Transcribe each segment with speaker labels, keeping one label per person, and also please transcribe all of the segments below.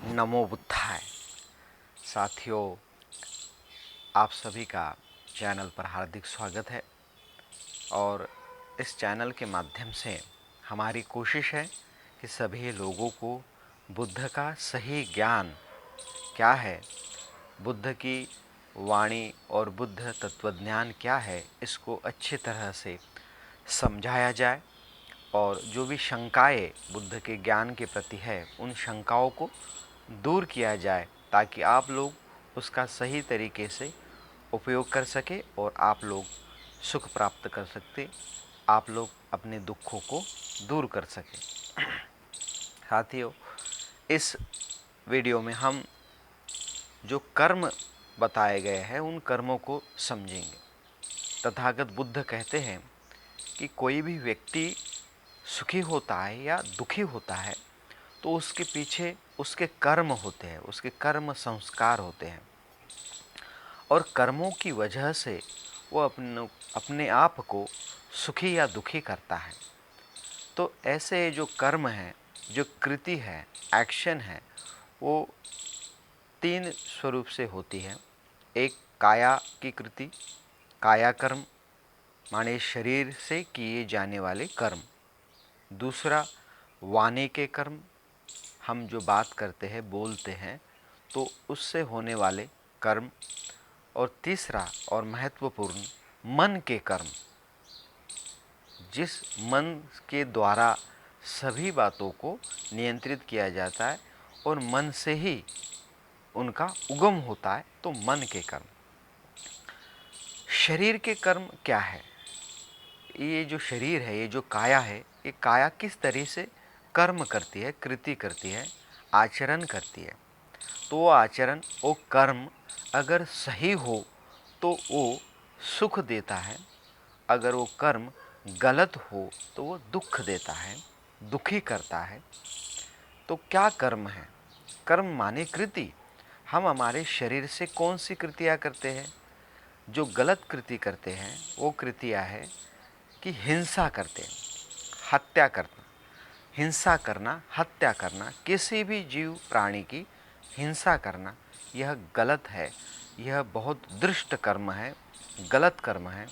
Speaker 1: नमो बुद्धाय। साथियों, आप सभी का चैनल पर हार्दिक स्वागत है और इस चैनल के माध्यम से हमारी कोशिश है कि सभी लोगों को बुद्ध का सही ज्ञान क्या है, बुद्ध की वाणी और बुद्ध तत्वज्ञान क्या है, इसको अच्छी तरह से समझाया जाए और जो भी शंकाएं बुद्ध के ज्ञान के प्रति है उन शंकाओं को दूर किया जाए ताकि आप लोग उसका सही तरीके से उपयोग कर सके और आप लोग सुख प्राप्त कर सकते, आप लोग अपने दुखों को दूर कर सके। साथियों, इस वीडियो में हम जो कर्म बताए गए हैं उन कर्मों को समझेंगे। तथागत बुद्ध कहते हैं कि कोई भी व्यक्ति सुखी होता है या दुखी होता है तो उसके पीछे उसके कर्म होते हैं, उसके कर्म संस्कार होते हैं और कर्मों की वजह से वो अपने आप को सुखी या दुखी करता है। तो ऐसे जो कर्म है, जो कृति है, एक्शन है, वो तीन स्वरूप से होती है। एक काया की कृति, काया कर्म माने शरीर से किए जाने वाले कर्म। दूसरा वाणी के कर्म, हम जो बात करते हैं, बोलते हैं, तो उससे होने वाले कर्म। और तीसरा और महत्वपूर्ण मन के कर्म, जिस मन के द्वारा सभी बातों को नियंत्रित किया जाता है और मन से ही उनका उगम होता है, तो मन के कर्म। शरीर के कर्म क्या है? ये जो शरीर है, ये जो काया है, ये काया किस तरह से कर्म करती है, कृति करती है, आचरण करती है। तो वो आचरण, वो कर्म अगर सही हो तो वो सुख देता है, अगर वो कर्म गलत हो तो वो दुख देता है, दुखी करता है। तो क्या कर्म है? कर्म माने कृति। हम हमारे शरीर से कौन सी कृतियाँ करते हैं? जो गलत कृति करते हैं वो कृतियाँ है कि हिंसा करते हैं, हत्या करना। हिंसा करना, हत्या करना, किसी भी जीव प्राणी की हिंसा करना, यह गलत है, यह बहुत दुष्ट कर्म है, गलत कर्म है,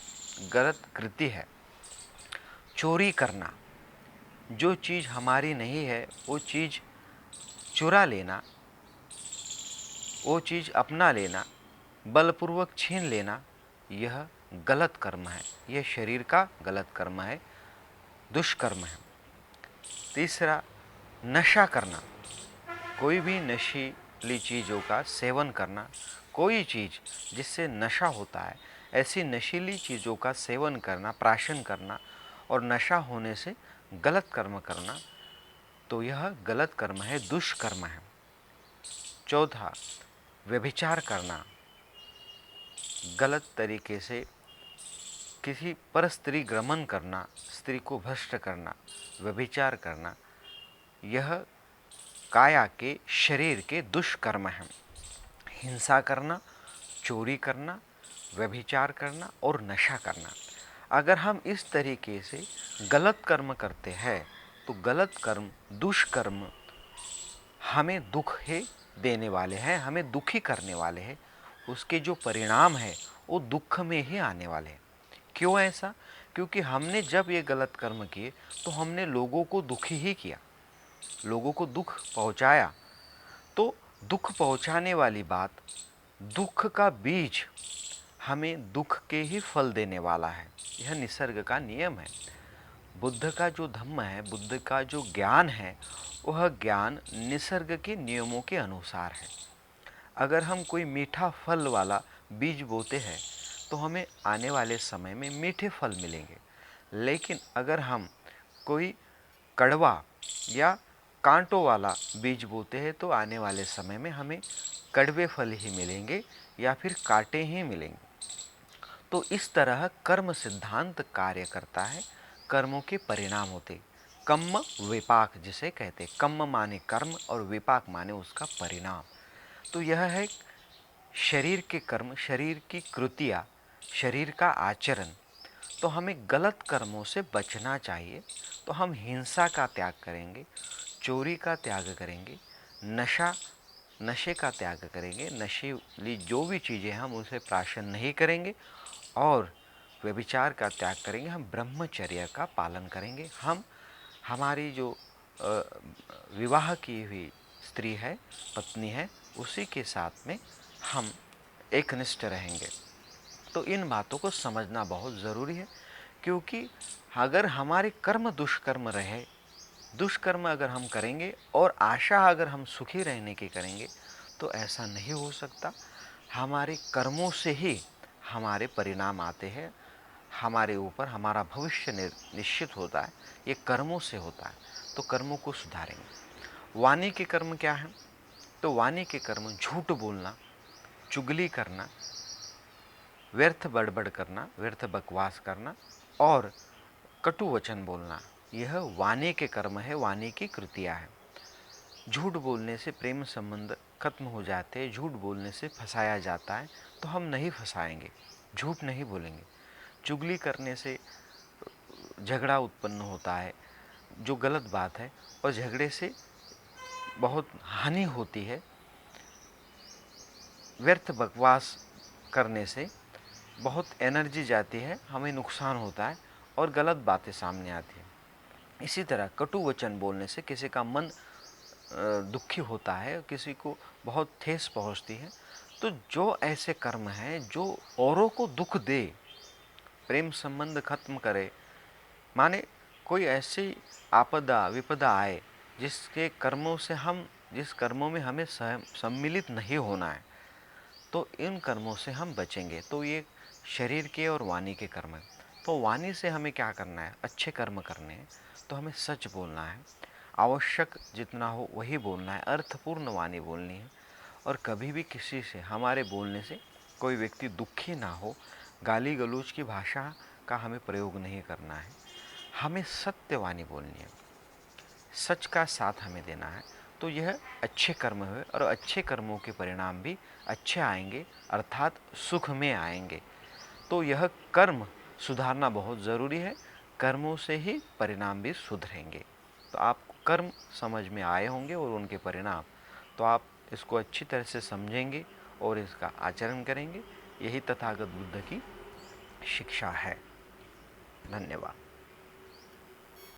Speaker 1: गलत कृति है। चोरी करना, जो चीज़ हमारी नहीं है वो चीज़ चुरा लेना, वो चीज़ अपना लेना, बलपूर्वक छीन लेना, यह गलत कर्म है, यह शरीर का गलत कर्म है, दुष्कर्म है। तीसरा नशा करना, कोई भी नशीली चीज़ों का सेवन करना, कोई चीज़ जिससे नशा होता है ऐसी नशीली चीज़ों का सेवन करना, प्राशन करना और नशा होने से गलत कर्म करना, तो यह गलत कर्म है, दुष्कर्म है। चौथा व्यभिचार करना, गलत तरीके से किसी पर स्त्री ग्रमण करना, स्त्री को भ्रष्ट करना, व्यभिचार करना, यह काया के, शरीर के दुष्कर्म हैं। हिंसा करना, चोरी करना, व्यभिचार करना और नशा करना। अगर हम इस तरीके से गलत कर्म करते हैं तो गलत कर्म, दुष्कर्म हमें दुख ही देने वाले हैं, हमें दुखी करने वाले हैं। उसके जो परिणाम है वो दुख में ही आने वाले हैं। क्यों ऐसा? क्योंकि हमने जब ये गलत कर्म किए तो हमने लोगों को दुखी ही किया, लोगों को दुख पहुंचाया। तो दुख पहुंचाने वाली बात, दुख का बीज हमें दुख के ही फल देने वाला है। यह निसर्ग का नियम है। बुद्ध का जो धम्म है, बुद्ध का जो ज्ञान है, वह ज्ञान निसर्ग के नियमों के अनुसार है। अगर हम कोई मीठा फल वाला बीज बोते हैं तो हमें आने वाले समय में मीठे फल मिलेंगे। लेकिन अगर हम कोई कड़वा या कांटों वाला बीज बोते हैं तो आने वाले समय में हमें कड़वे फल ही मिलेंगे या फिर कांटे ही मिलेंगे। तो इस तरह कर्म सिद्धांत कार्य करता है, कर्मों के परिणाम होते। कम्म विपाक जिसे कहते, कम्म माने कर्म और विपाक माने उसका परिणाम। तो यह है शरीर के कर्म, शरीर की कृतियाँ, शरीर का आचरण। तो हमें गलत कर्मों से बचना चाहिए। तो हम हिंसा का त्याग करेंगे, चोरी का त्याग करेंगे, नशा नशे का त्याग करेंगे, नशीली जो भी चीज़ें हम उसे प्राशन नहीं करेंगे और व्यभिचार का त्याग करेंगे, हम ब्रह्मचर्य का पालन करेंगे। हम हमारी जो विवाह की हुई स्त्री है, पत्नी है, उसी के साथ में हम एकनिष्ठ रहेंगे। तो इन बातों को समझना बहुत ज़रूरी है, क्योंकि अगर हमारे कर्म दुष्कर्म रहे, दुष्कर्म अगर हम करेंगे और आशा अगर हम सुखी रहने की करेंगे, तो ऐसा नहीं हो सकता। हमारे कर्मों से ही हमारे परिणाम आते हैं, हमारे ऊपर हमारा भविष्य निश्चित होता है, ये कर्मों से होता है। तो कर्मों को सुधारेंगे। वाणी के कर्म क्या है? तो वाणी के कर्म झूठ बोलना, चुगली करना, व्यर्थ बड़बड़ करना, व्यर्थ बकवास करना और कटु वचन बोलना, यह वाणी के कर्म है, वाणी की कृतियाँ है। झूठ बोलने से प्रेम संबंध खत्म हो जाते हैं, झूठ बोलने से फंसाया जाता है, तो हम नहीं फंसाएंगे, झूठ नहीं बोलेंगे। चुगली करने से झगड़ा उत्पन्न होता है, जो गलत बात है, और झगड़े से बहुत हानि होती है। व्यर्थ बकवास करने से बहुत एनर्जी जाती है, हमें नुकसान होता है और गलत बातें सामने आती हैं। इसी तरह कटु वचन बोलने से किसी का मन दुखी होता है, किसी को बहुत ठेस पहुंचती है। तो जो ऐसे कर्म हैं जो औरों को दुख दे, प्रेम संबंध खत्म करे, माने कोई ऐसी आपदा विपदा आए जिसके कर्मों से हम जिस कर्मों में हमें सम्मिलित नहीं होना है, तो इन कर्मों से हम बचेंगे। तो ये शरीर के और वाणी के कर्म हैं। तो वाणी से हमें क्या करना है? अच्छे कर्म करने हैं। तो हमें सच बोलना है, आवश्यक जितना हो वही बोलना है, अर्थपूर्ण वाणी बोलनी है। और कभी भी किसी से हमारे बोलने से कोई व्यक्ति दुखी ना हो, गाली गलौज की भाषा का हमें प्रयोग नहीं करना है। हमें सत्यवाणी बोलनी है, सच का साथ हमें देना है। तो यह अच्छे कर्म हुए और अच्छे कर्मों के परिणाम भी अच्छे आएंगे, अर्थात सुख में आएंगे। तो यह कर्म सुधारना बहुत ज़रूरी है, कर्मों से ही परिणाम भी सुधरेंगे। तो आपको कर्म समझ में आए होंगे और उनके परिणाम, तो आप इसको अच्छी तरह से समझेंगे और इसका आचरण करेंगे। यही तथागत बुद्ध की शिक्षा है। धन्यवाद।